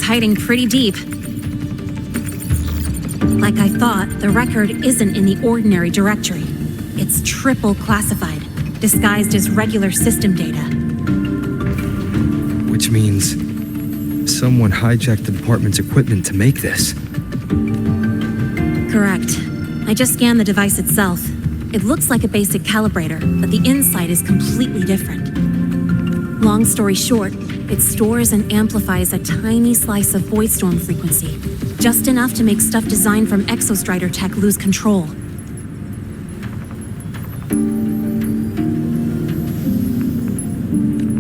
hiding pretty deep. Like I thought, the record isn't in the ordinary directory. It's triple classified, disguised as regular system data. Which means someone hijacked the department's equipment to make this. Correct. I just scanned the device itself. It looks like a basic calibrator, but the inside is completely different. Long story short, it stores and amplifies a tiny slice of voidstorm frequency, just enough to make stuff designed from Exostrider tech lose control.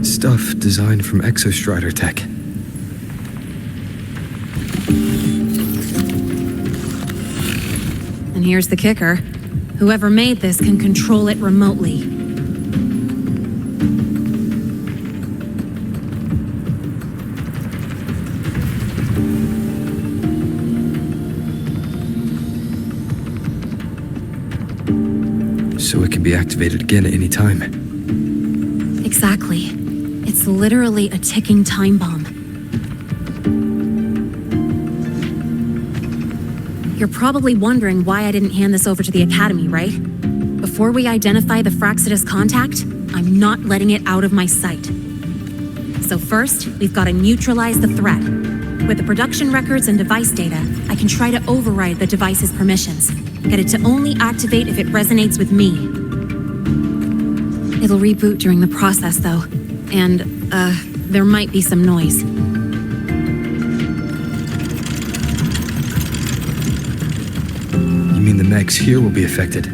Stuff designed from Exostrider tech. And here's the kicker. Whoever made this can control it remotely. So it can be activated again at any time. Exactly. It's literally a ticking time bomb. You're probably wondering why I didn't hand this over to the Academy, right? Before we identify the Fraxidus contact, I'm not letting it out of my sight. So first, we've got to neutralize the threat. With the production records and device data, I can try to override the device's permissions. Get it to only activate if it resonates with me. It'll reboot during the process, though. And, there might be some noise. You mean the mechs here will be affected?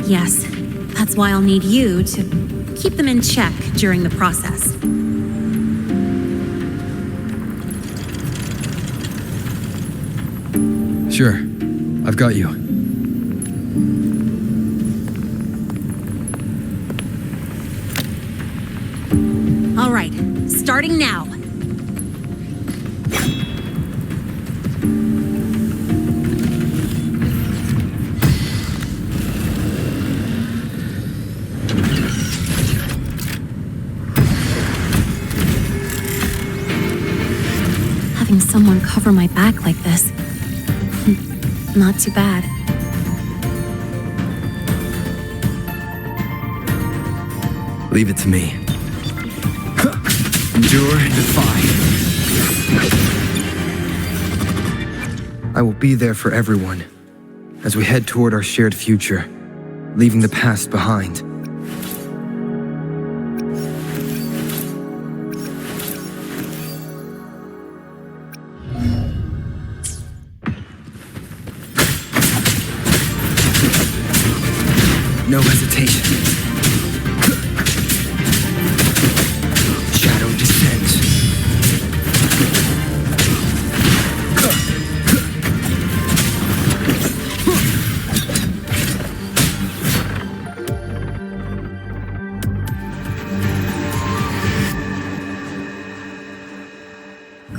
Yes. That's why I'll need you to keep them in check during the process. Sure. I've got you. All right, starting now. Having someone cover my back like this, not too bad. Leave it to me. Endure and defy. I will be there for everyone as we head toward our shared future, leaving the past behind. No hesitation. Shadow descends.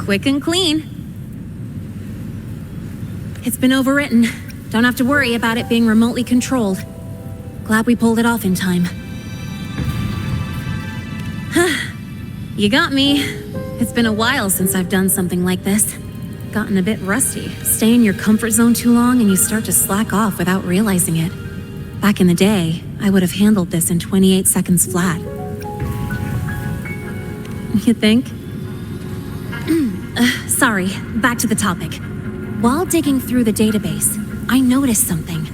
Quick and clean. It's been overwritten. Don't have to worry about it being remotely controlled. Glad we pulled it off in time. You got me. It's been a while since I've done something like this. Gotten a bit rusty. Stay in your comfort zone too long and you start to slack off without realizing it. Back in the day, I would have handled this in 28 seconds flat. You think? Sorry, back to the topic. While digging through the database, I noticed something.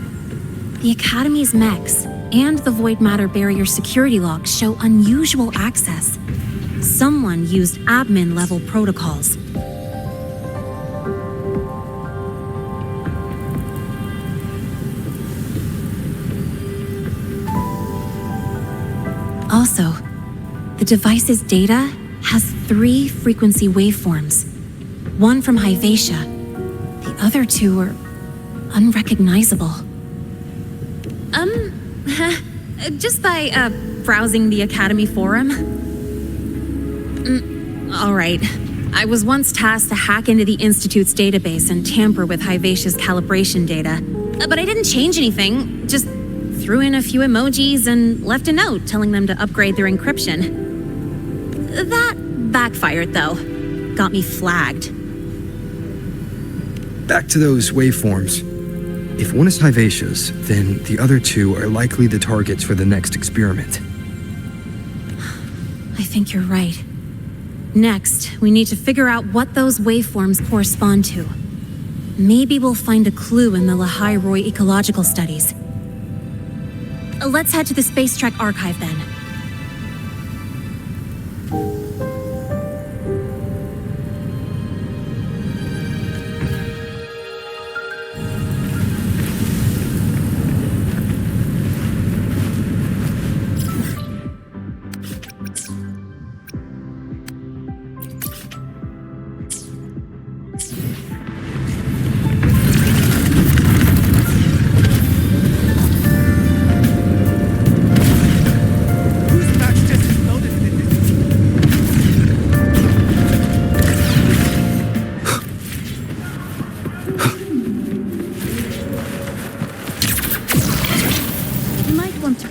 The Academy's mechs and the Void Matter Barrier security logs show unusual access. Someone used admin-level protocols. Also, the device's data has 3 frequency waveforms. One from Hyvatia. The other 2 are unrecognizable. Just by, browsing the Academy forum. All right. I was once tasked to hack into the Institute's database and tamper with Hyvatia's calibration data. But I didn't change anything, just threw in a few emojis and left a note telling them to upgrade their encryption. That backfired, though. got me flagged. Back to those waveforms. If one is vivacious, then the other two are likely the targets for the next experiment. I think you're right. Next, we need to figure out what those waveforms correspond to. Maybe we'll find a clue in the Lehigh Roy ecological studies. Let's head to the Space Trek archive then.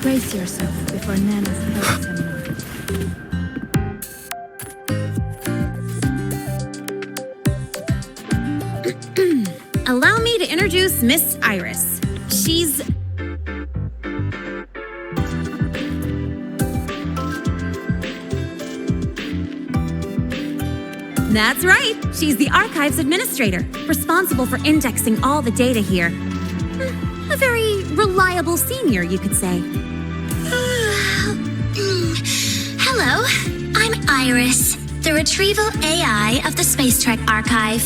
Brace yourself before Nana's health seminar. Allow me to introduce Miss Iris. She's... That's right. She's the archives administrator, responsible for indexing all the data here. A very reliable senior, you could say. Hello, I'm Iris, the retrieval AI of the Space Trek Archive.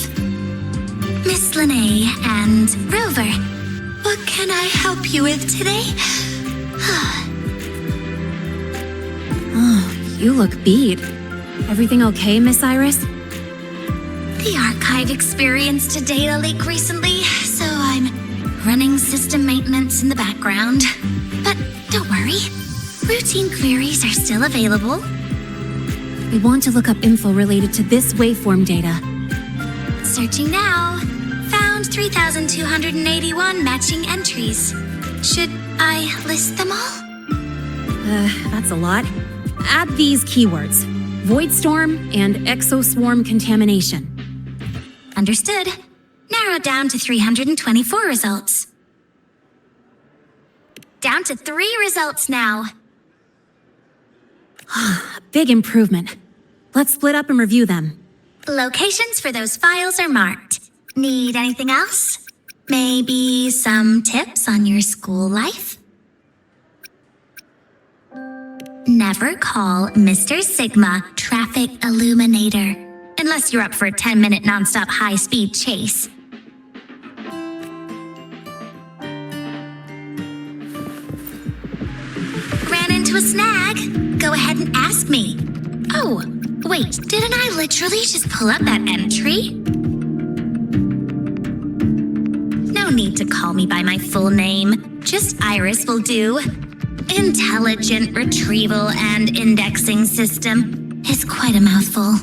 Miss Lene and Rover, what can I help you with today? Oh, you look beat. Everything okay, Miss Iris? The archive experienced a data leak recently, so I'm running system maintenance in the background. But don't worry, routine queries are still available. We want to look up info related to this waveform data. Searching now. Found 3,281 matching entries. Should I list them all? That's a lot. Add these keywords: void storm and exoswarm contamination. Understood. Narrowed down to 324 results. Down to 3 results now. A big improvement. Let's split up and review them. Locations for those files are marked. Need anything else? Maybe some tips on your school life? Never call Mr. Sigma Traffic Illuminator unless you're up for a 10-minute nonstop high-speed chase. Ran into a snag? Go ahead and ask me. Oh, wait, didn't I literally just pull up that entry? No need to call me by my full name. Just Iris will do. Intelligent Retrieval and Indexing System is quite a mouthful.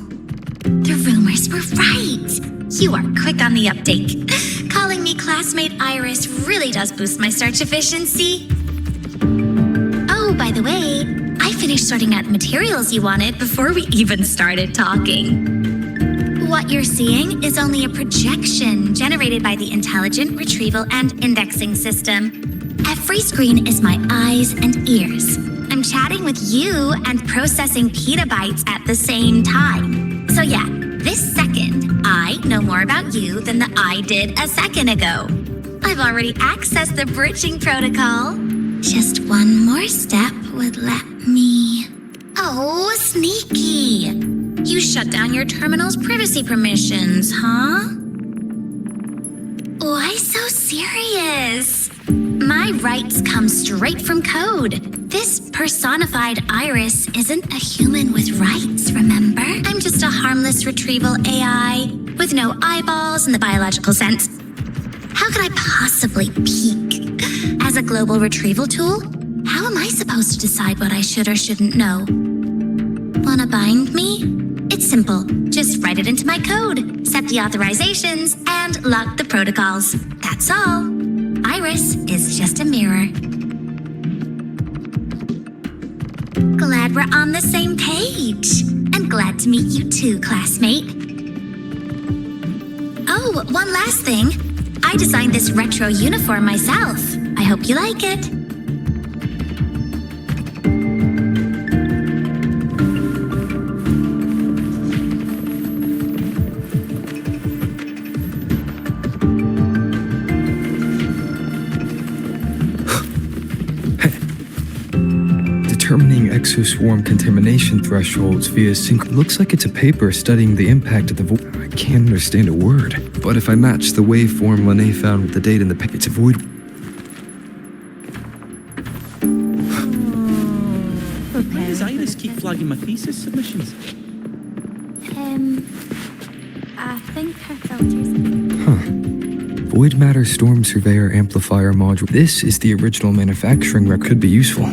The rumors were right. You are quick on the uptake. Calling me classmate Iris really does boost my search efficiency. Oh, by the way, I finished sorting out the materials you wanted before we even started talking. What you're seeing is only a projection generated by the Intelligent Retrieval and Indexing System. Every screen is my eyes and ears. I'm chatting with you and processing petabytes at the same time. So yeah, this second, I know more about you than the I did a second ago. I've already accessed the bridging protocol. Just one more step would let me... Oh, sneaky. You shut down your terminal's privacy permissions, huh? Why so serious? My rights come straight from code. This personified Iris isn't a human with rights, remember? I'm just a harmless retrieval AI with no eyeballs in the biological sense. How could I possibly peek? As a global retrieval tool, how am I supposed to decide what I should or shouldn't know? Wanna bind me? It's simple. Just write it into my code, set the authorizations, and lock the protocols. That's all. Iris is just a mirror. Glad we're on the same page. And glad to meet you too, classmate. one last thing. I designed this retro uniform myself. I hope you like it. Determining exoswarm contamination thresholds via sync. Looks like it's a paper studying the impact of the void. I can't understand a word. But if I match the waveform Lene found with the date in the paper, it's a void. Why does Iris keep flagging my thesis submissions? I think her filters. Void matter storm surveyor amplifier module. This is the original manufacturing record. Could be useful.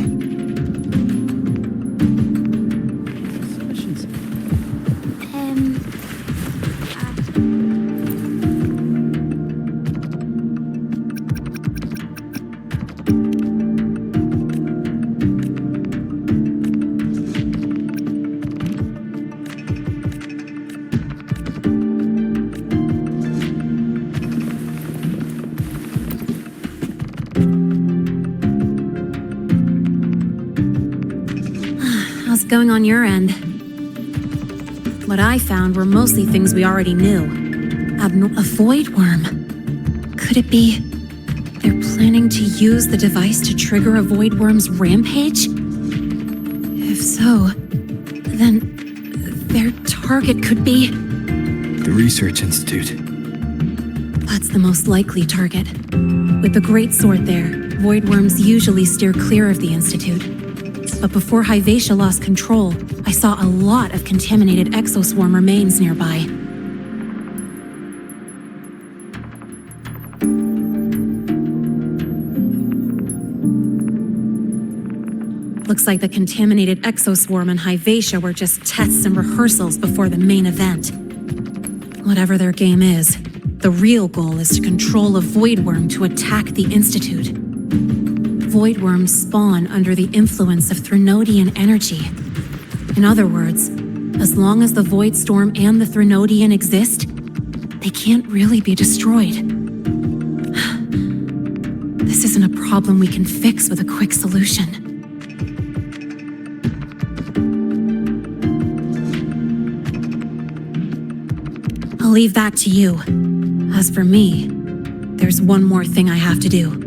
Submissions. How's it going on your end? What I found were mostly things we already knew. A void worm. Could it be they're planning to use the device to trigger a void worm's rampage? If so, then their target could be... The Research Institute. That's the most likely target. With the Great Sword there, void worms usually steer clear of the Institute. But before Hyvatia lost control, I saw a lot of contaminated exoswarm remains nearby. Looks like the contaminated exoswarm and Hyvatia were just tests and rehearsals before the main event. Whatever their game is, the real goal is to control a void worm to attack the Institute. Void worms spawn under the influence of Threnodian energy. In other words, as long as the Void Storm and the Threnodian exist, they can't really be destroyed. This isn't a problem we can fix with a quick solution. I'll leave that to you. As for me, there's one more thing I have to do.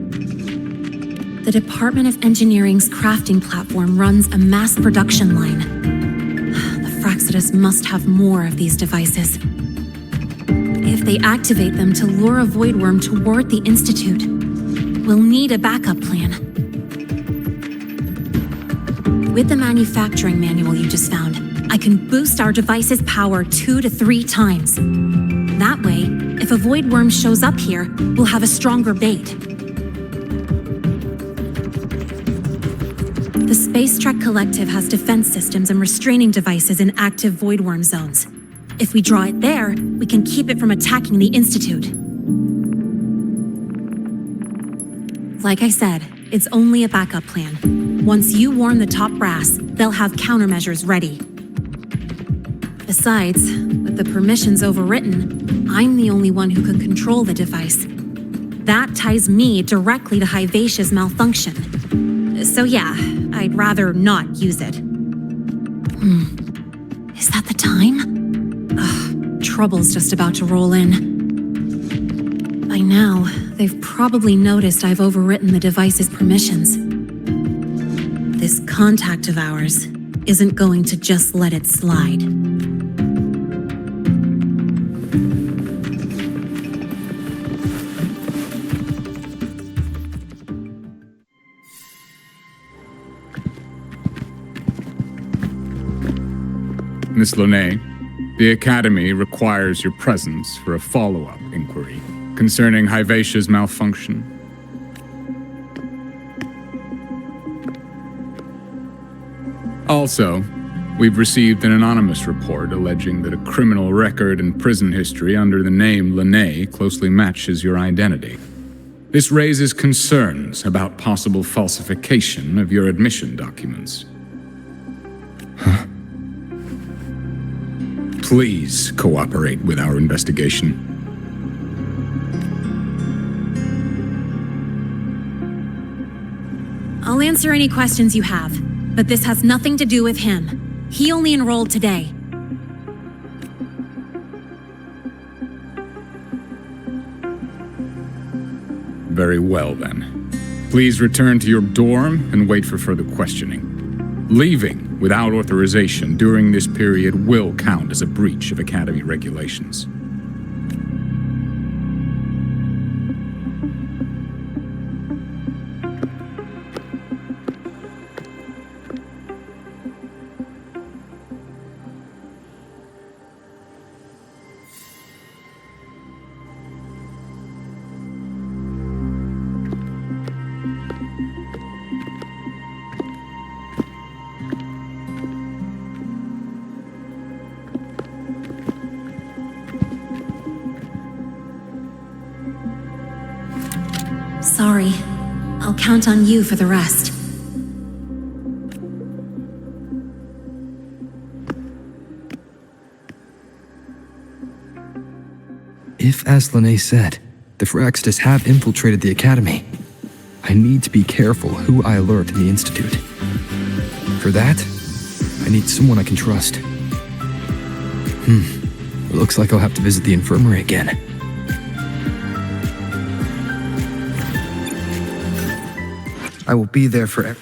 The Department of Engineering's crafting platform runs a mass production line. The Frostlands must have more of these devices. If they activate them to lure a void worm toward the Institute, we'll need a backup plan. With the manufacturing manual you just found, I can boost our device's power 2 to 3 times. That way, if a void worm shows up here, we'll have a stronger bait. The Space Trek Collective has defense systems and restraining devices in active void worm zones. If we draw it there, we can keep it from attacking the Institute. Like I said, it's only a backup plan. Once you warn the top brass, they'll have countermeasures ready. Besides, with the permissions overwritten, I'm the only one who can control the device. That ties me directly to Hyvatia's malfunction. So yeah, I'd rather not use it. Is that the time? Ugh, trouble's just about to roll in. By now, they've probably noticed I've overwritten the device's permissions. This contact of ours isn't going to just let it slide. Miss Lene, the Academy requires your presence for a follow-up inquiry concerning Hyvatia's malfunction. Also, we've received an anonymous report alleging that a criminal record and prison history under the name Lene closely matches your identity. This raises concerns about possible falsification of your admission documents. Please cooperate with our investigation. answer any questions you have, but this has nothing to do with him. He only enrolled today. Very well, then. Please return to your dorm and wait for further questioning. Leaving without authorization during this period will count as a breach of Academy regulations. Sorry. I'll count on you for the rest. If, as Lene said, the Fraxidus have infiltrated the Academy, I need to be careful who I alert in the Institute. For that, I need someone I can trust. Looks like I'll have to visit the infirmary again. I will be there forever.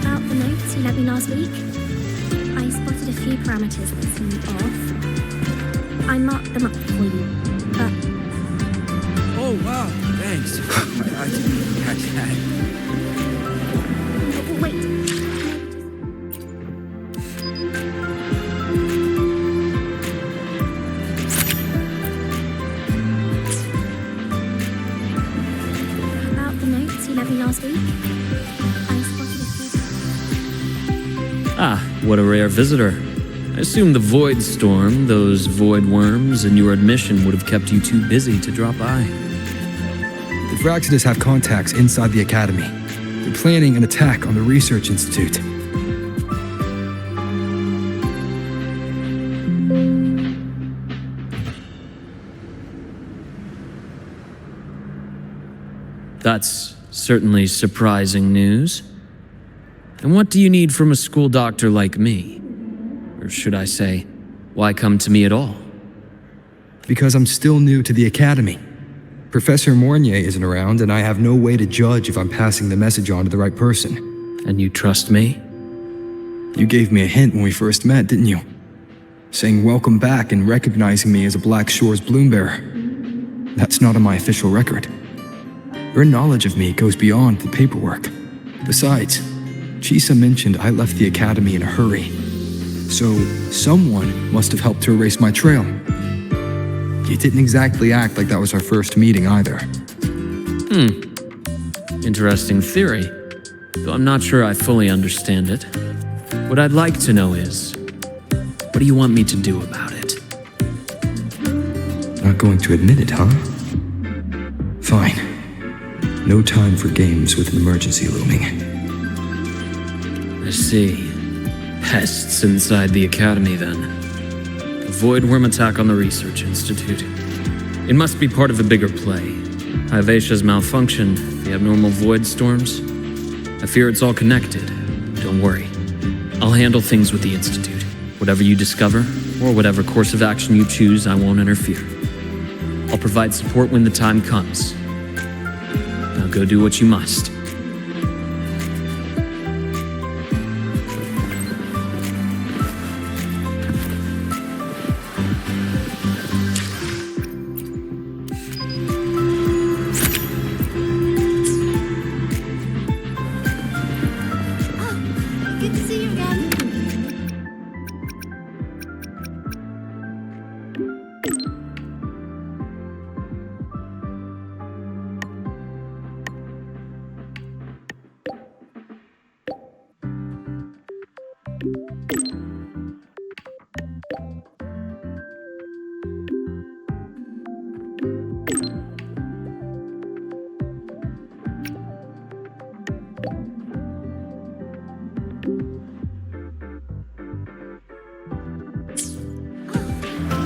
About the notes you lent me last week, I spotted a few parameters that seemed off. I marked them up for you, but Oh, wow, thanks. I didn't even catch that. wait. About the notes you lent me last week, I spotted a few. Ah, what a rare visitor. I assume the Void Storm, those void worms, and your admission would have kept you too busy to drop by. The Fraxidus have contacts inside the Academy. They're planning an attack on the Research Institute. That's certainly surprising news. And what do you need from a school doctor like me? Or should I say, why come to me at all? Because I'm still new to the Academy. Professor Mornier isn't around, and I have no way to judge if I'm passing the message on to the right person. And you trust me? You gave me a hint when we first met, didn't you? Saying welcome back and recognizing me as a Black Shores Bloombearer. That's not on my official record. Your knowledge of me goes beyond the paperwork. Besides, Chisa mentioned I left the Academy in a hurry. So, someone must have helped to erase my trail. You didn't exactly act like that was our first meeting either. Interesting theory, though I'm not sure I fully understand it. What I'd like to know is, what do you want me to do about it? Not going to admit it, huh? Fine. No time for games with an emergency looming. I see. Pests inside the Academy, then. A void worm attack on the Research Institute. It must be part of a bigger play. Ivasia's malfunction, the abnormal void storms. I fear it's all connected. Don't worry. I'll handle things with the Institute. Whatever you discover, or whatever course of action you choose, I won't interfere. I'll provide support when the time comes. Now go do what you must. see you again.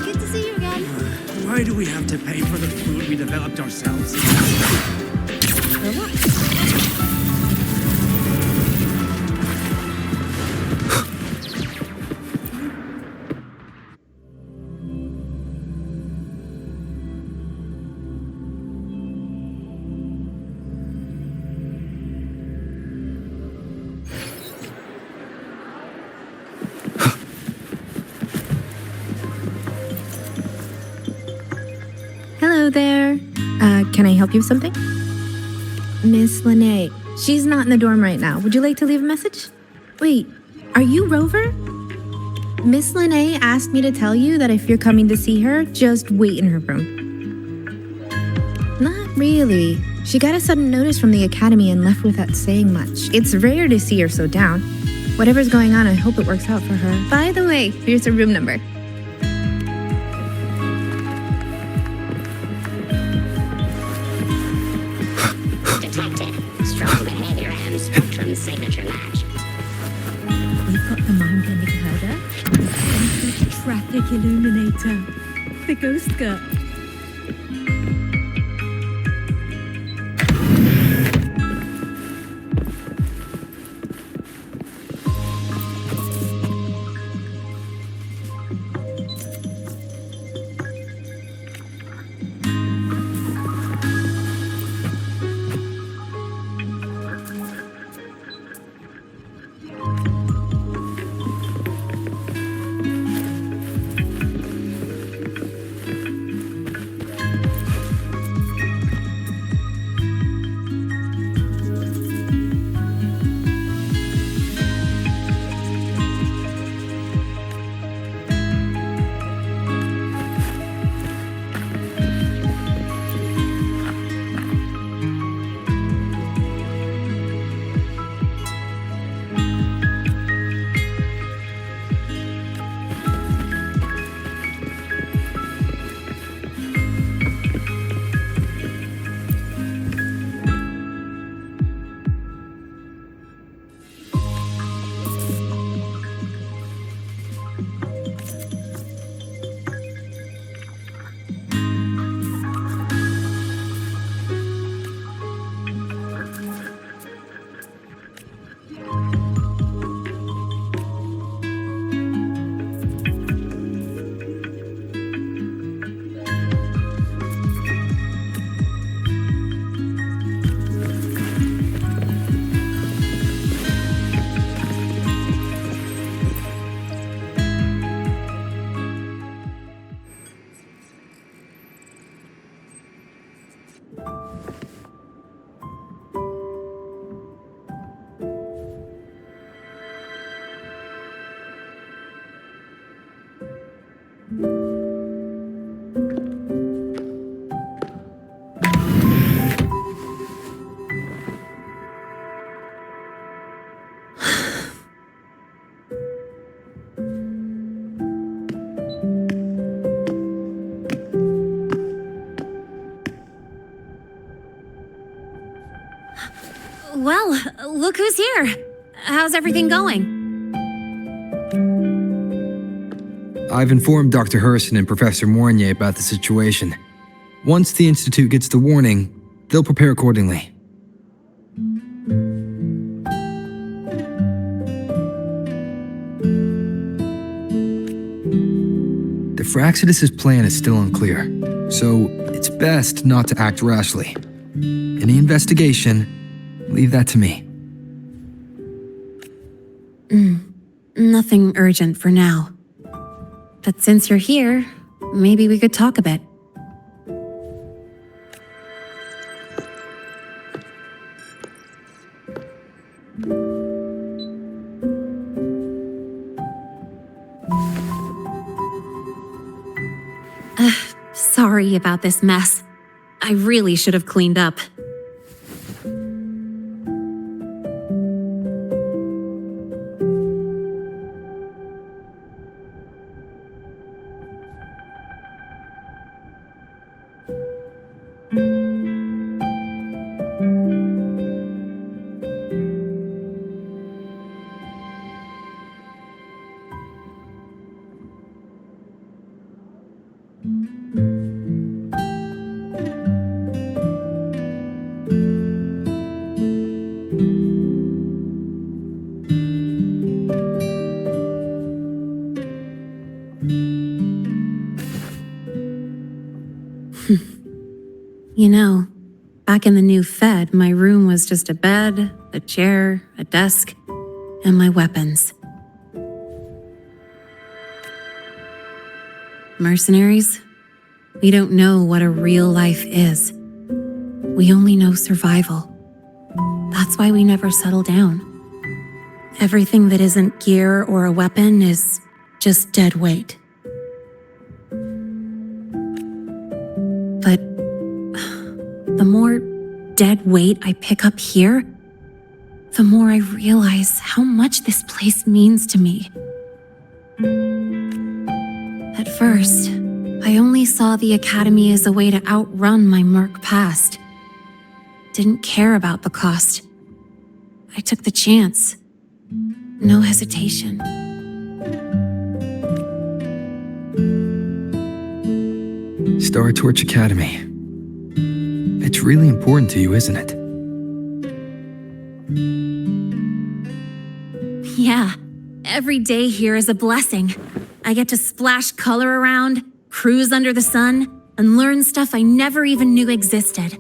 Good to see you again. Why do we have to pay for the food we developed ourselves? Hello there. Can I help you with something? Miss Lene. She's not in the dorm right now. Would you like to leave a message? Wait, are you Rover? Miss Lene asked me to tell you that if you're coming to see her, just wait in her room. Not really. She got a sudden notice from the academy and left without saying much. It's rare to see her so down. Whatever's going on, I hope it works out for her. By the way, here's her room number. Detected. Strong behavior and spectrum signature match. We've got the mind-bending herder, the traffic illuminator, the ghost girl. Well, look who's here. How's everything going? I've informed Dr. Herson and Professor Mournier about the situation. Once the Institute gets the warning, they'll prepare accordingly. The Fraxidus' plan is still unclear, so it's best not to act rashly. Any investigation, leave that to me. Nothing urgent for now. But since you're here, maybe we could talk a bit. sorry about this mess. I really should have cleaned up. You know, back in the new Fed, my room was just a bed, a chair, a desk, and my weapons. Mercenaries? We don't know what a real life is. We only know survival. That's why we never settle down. Everything that isn't gear or a weapon is just dead weight. But the more dead weight I pick up here, the more I realize how much this place means to me. At first, I only saw the Academy as a way to outrun my merc past. Didn't care about the cost. I took the chance. No hesitation. Star Torch Academy. It's really important to you, isn't it? Yeah, every day here is a blessing. I get to splash color around, cruise under the sun, and learn stuff I never even knew existed.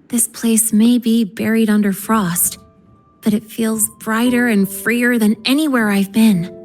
This place may be buried under frost, but it feels brighter and freer than anywhere I've been.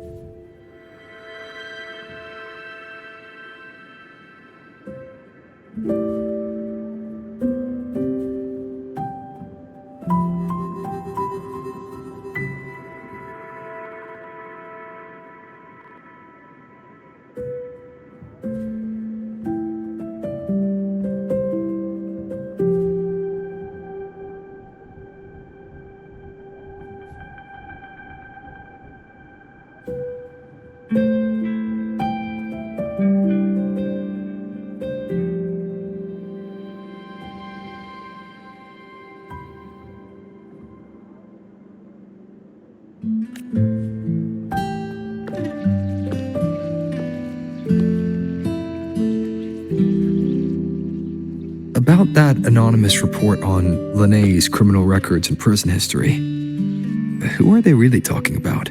About that anonymous report on Linnea's criminal records and prison history. Who are they really talking about?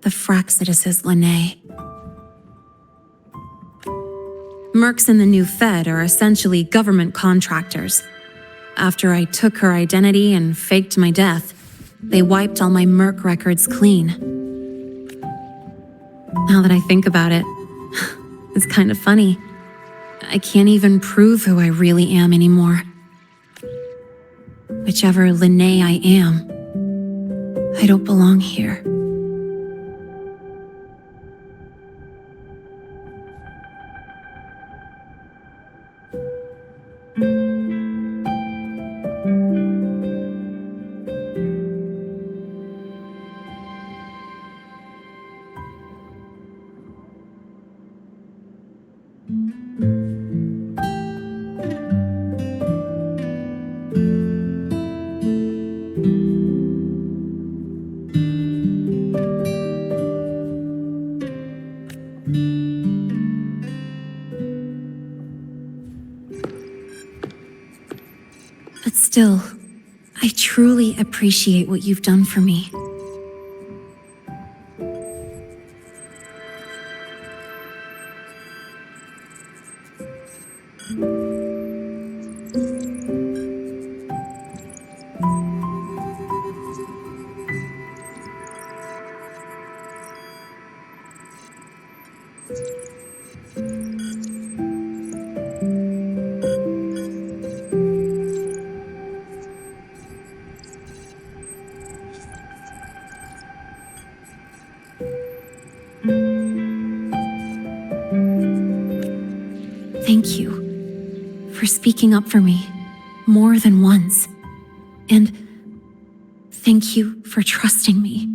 The Frostlands Linne. Mercs in the new Fed are essentially government contractors. After I took her identity and faked my death, they wiped all my merc records clean. Now that I think about it, it's kind of funny. I can't even prove who I really am anymore. Whichever Linne I am, I don't belong here. But still, I truly appreciate what you've done for me. Thank you for speaking up for me more than once. And thank you for trusting me.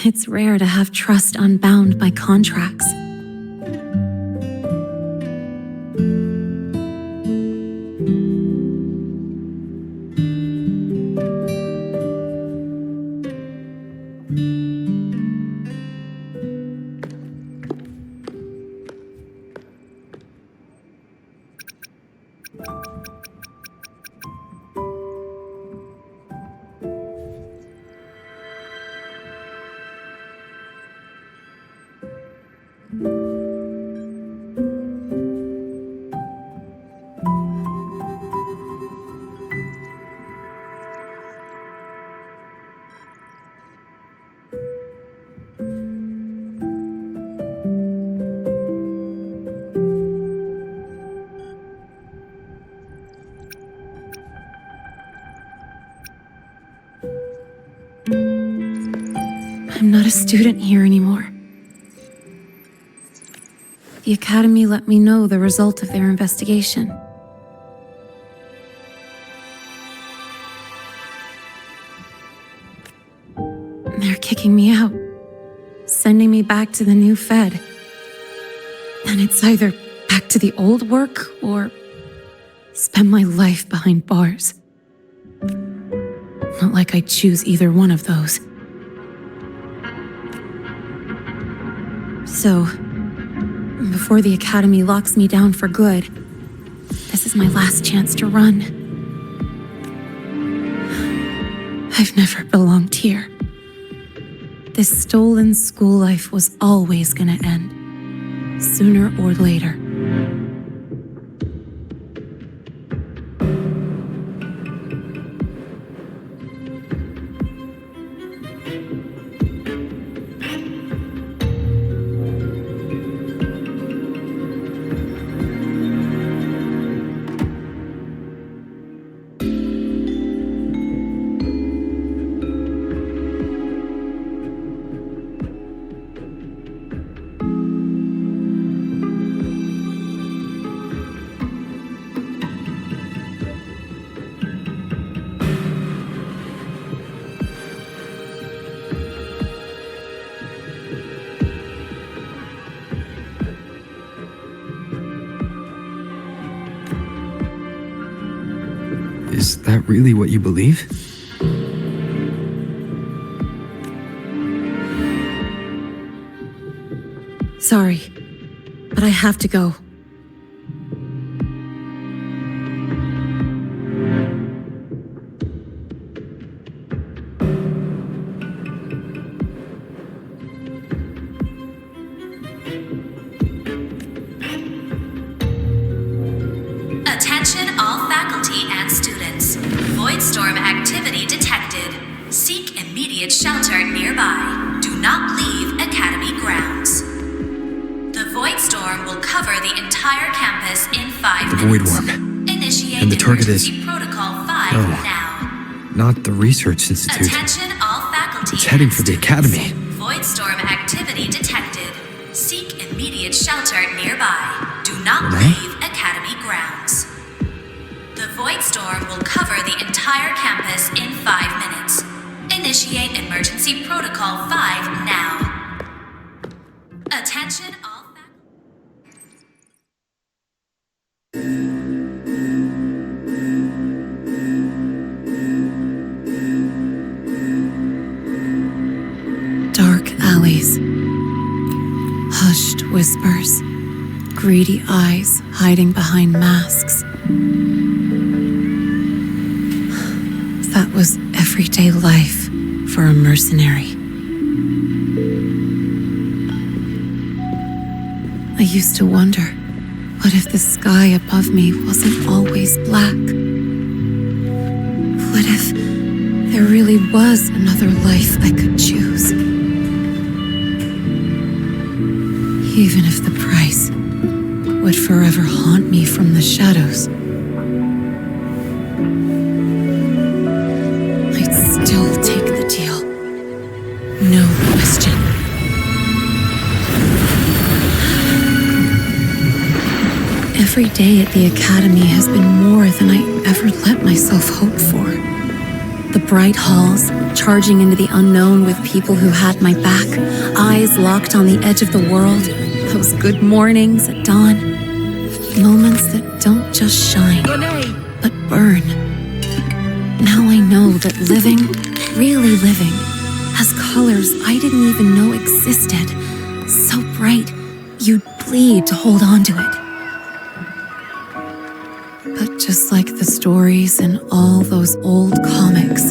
It's rare to have trust unbound by contracts. I'm not a student here anymore. The Academy let me know the result of their investigation. They're kicking me out, sending me back to the new Fed. And it's either back to the old work or spend my life behind bars. Not like I'd choose either one of those. So, before the Academy locks me down for good, this is my last chance to run. I've never belonged here. This stolen school life was always gonna end, sooner or later. Is that really what you believe? Sorry, but I have to go. Attention all faculty and students. Void storm activity detected. Seek immediate shelter nearby. Do not leave Academy grounds. The void storm will cover the entire campus in 5 The minutes. void worm. Initiate And the target is- emergency protocol 5 No. now. Not the research institute. Attention all faculty. It's heading and for the students. academy. Void storm activity detected. Seek immediate shelter nearby. Do not Renee? leave Academy grounds. The void storm will cover the entire campus in 5 minutes. Initiate emergency protocol 5 now. Attention all faculty. Dark alleys, hushed whispers, greedy eyes hiding behind masks. That was everyday life for a mercenary. I used to wonder, what if the sky above me wasn't always black? What if there really was another life I could choose? Even if the price would forever haunt me from the shadows, I'd still take the deal. No question. Every day at the Academy has been more than I ever let myself hope for. The bright halls, charging into the unknown with people who had my back, eyes locked on the edge of the world, those good mornings at dawn, moments that don't just shine, but burn. Now I know that living, really living, has colors I didn't even know existed. So bright, you'd bleed to hold on to it. But just like the stories in all those old comics,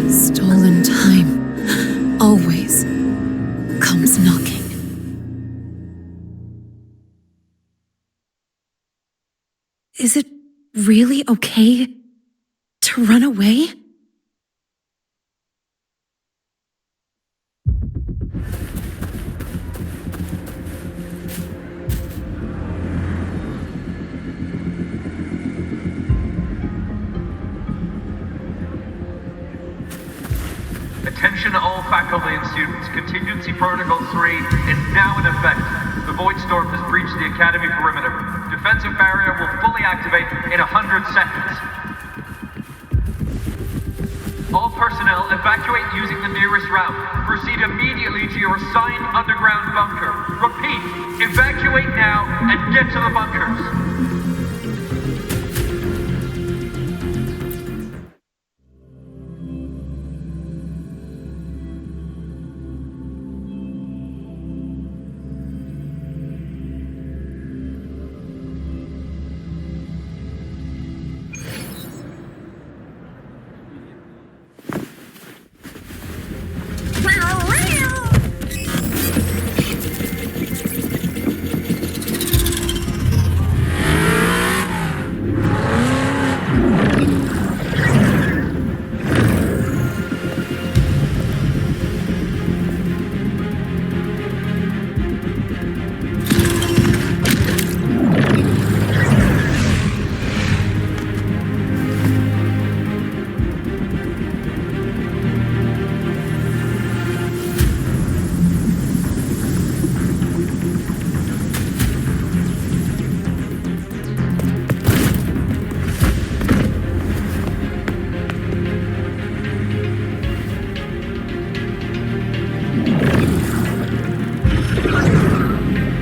stolen time always comes knocking. Is it really okay to run away? Attention all faculty and students. Contingency Protocol 3 is now in effect. The Void Storm has breached the Academy perimeter. Defensive barrier will fully activate in 100 seconds. All personnel evacuate using the nearest route. Proceed immediately to your assigned underground bunker. Repeat, evacuate now and get to the bunkers.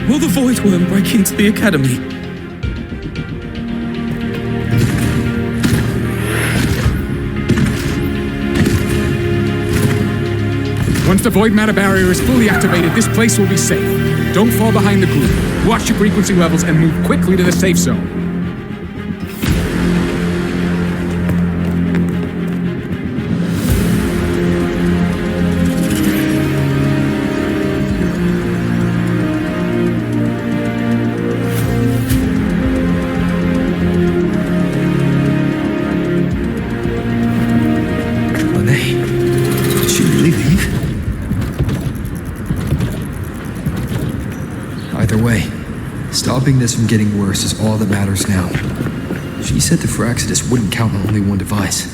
Will the Void Worm break into the Academy? Once the void matter barrier is fully activated, this place will be safe. Don't fall behind the group. Watch your frequency levels and move quickly to the safe zone. Stopping this from getting worse is all that matters now. She said the Frostlands wouldn't count on only one device.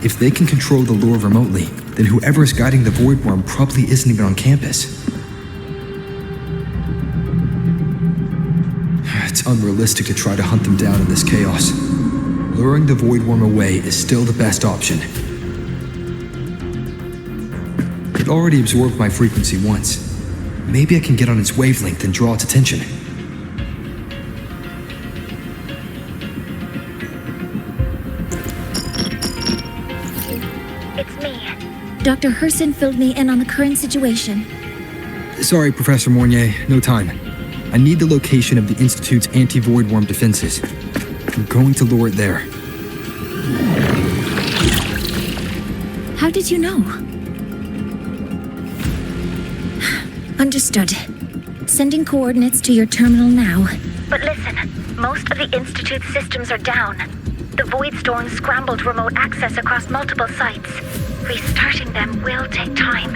If they can control the lure remotely, then whoever is guiding the Void Worm probably isn't even on campus. It's unrealistic to try to hunt them down in this chaos. Luring the Void Worm away is still the best option. It already absorbed my frequency once. Maybe I can get on its wavelength and draw its attention. It's me. Dr. Herson filled me in on the current situation. Sorry, Professor Mornier, no time. I need the location of the Institute's anti-void worm defenses. I'm going to lure it there. How did you know? Understood. Sending coordinates to your terminal now. But listen, most of the Institute's systems are down. The Void Storm scrambled remote access across multiple sites. Restarting them will take time.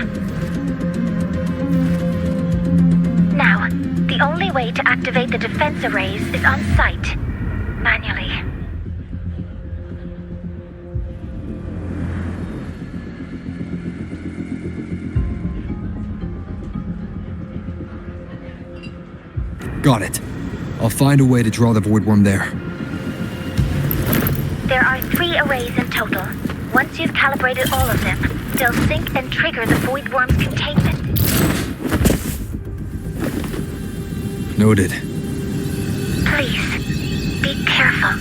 Now, the only way to activate the defense arrays is on site, manually. Got it. I'll find a way to draw the void worm there. There are 3 arrays in total. Once you've calibrated all of them, they'll sync and trigger the void worm's containment. Noted. Please, be careful.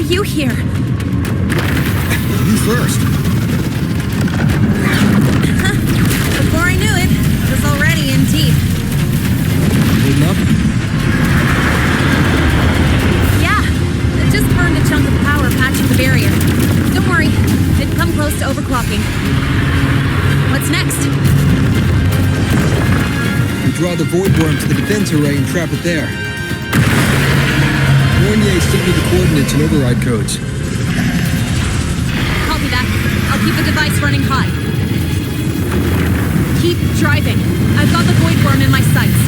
You here? You first. Before I knew it, I was already in deep. Holding up? Yeah, I just burned a chunk of power patching the barrier. Don't worry, didn't come close to overclocking. What's next? We draw the void worm to the defense array and trap it there. Mornier sent me the coordinates and override codes. Copy that. I'll keep the device running hot. Keep driving. I've got the void worm in my sights.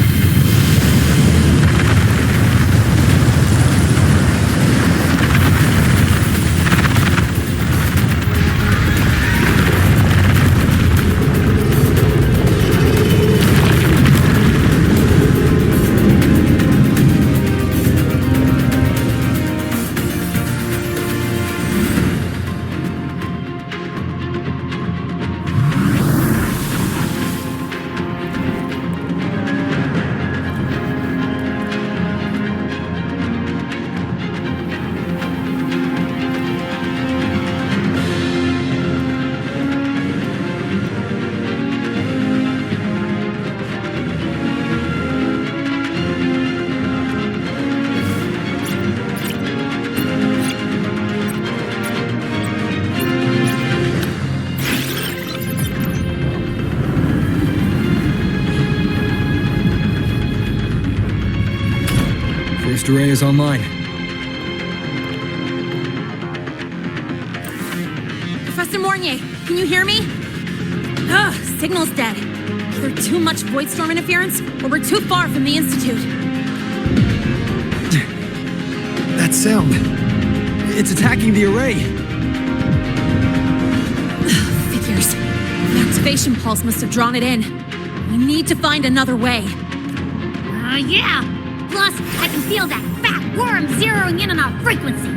First array is online. Professor Mornier, can you hear me? Ugh, signal's dead. Either too much void storm interference, or we're too far from the Institute. That sound. It's attacking the array. Figures. The activation pulse must have drawn it in. We need to find another way. Yeah! Plus, I can feel that fat worm zeroing in on our frequency.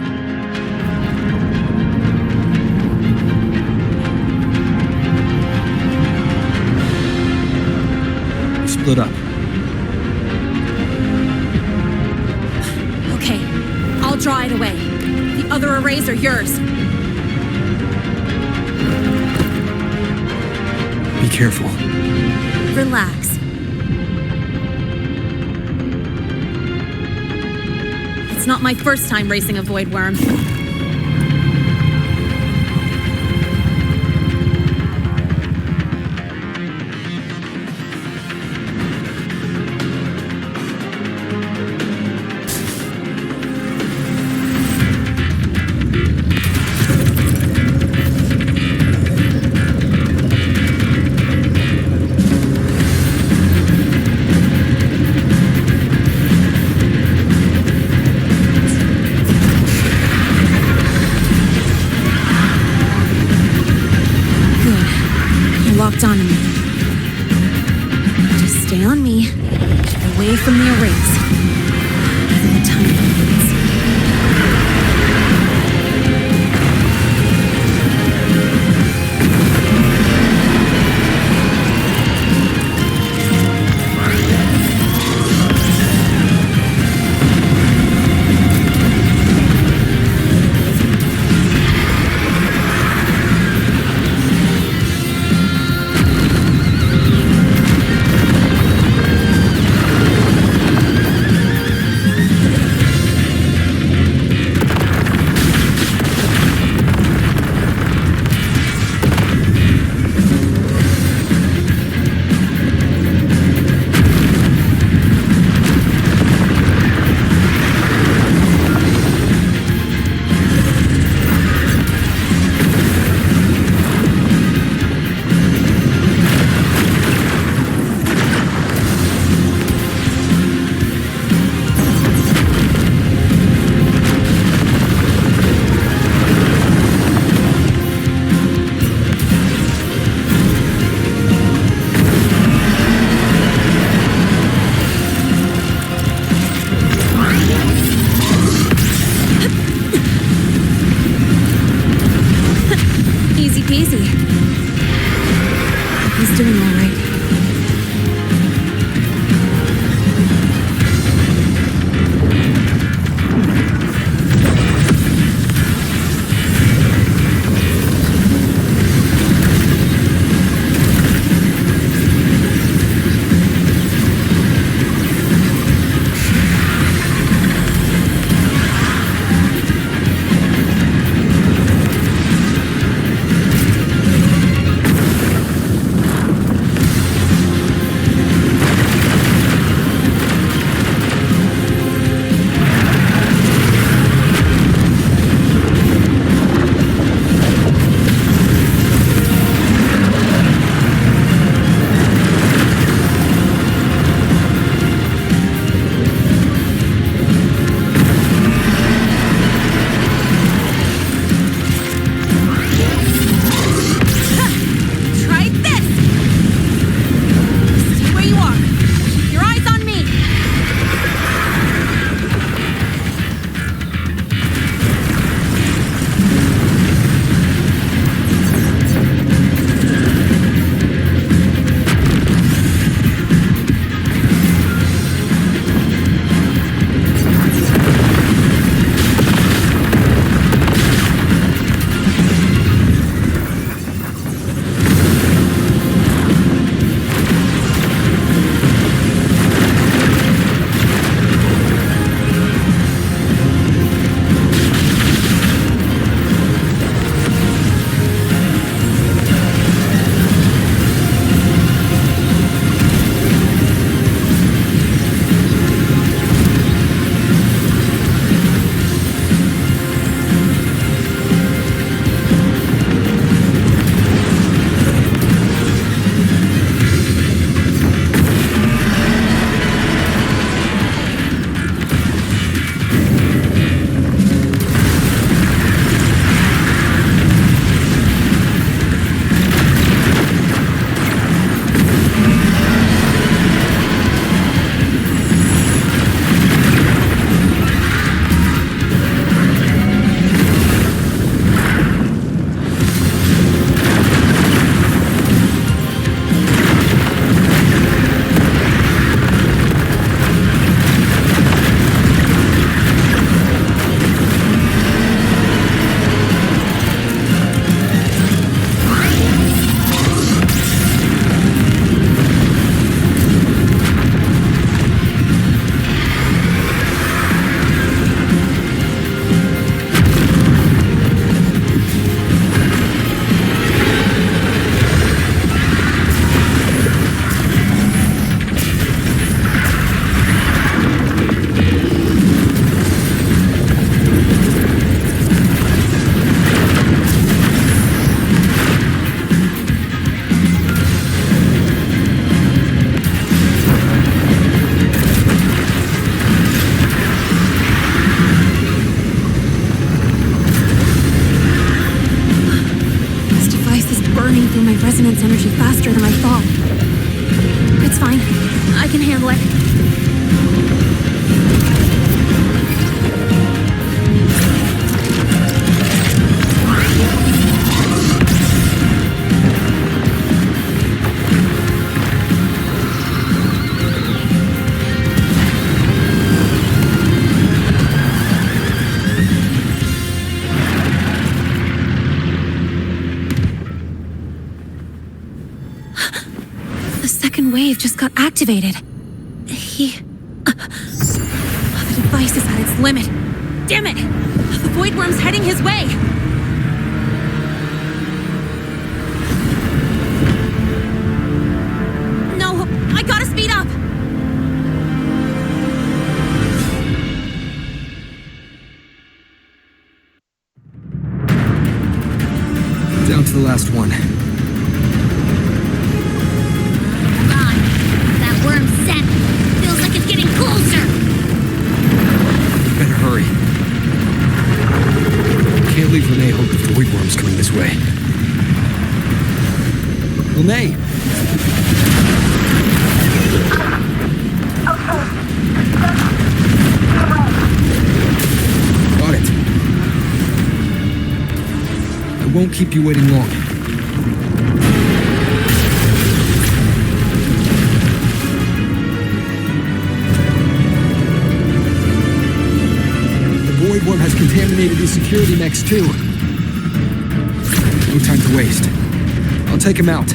Split up. Okay, I'll draw it away. The other arrays are yours. Be careful. Relax. It's not my first time racing a void worm. Locked onto me. Just stay on me, away from the arrays. And the time fades. Easy. He's doing all right. burning through my resonance energy faster than I thought. It's fine. I can handle it. Wave just got activated. The device is at its limit. Damn it! The Void Worm's heading his way! No, I gotta speed up! Down to the last one. Worm's set. Feels like it's getting closer. Better hurry. Can't leave Lene hope if the Void Worm's coming this way. Lene! Got it. I won't keep you waiting long. Void Worm has contaminated these security mechs too. No time to waste. I'll take him out.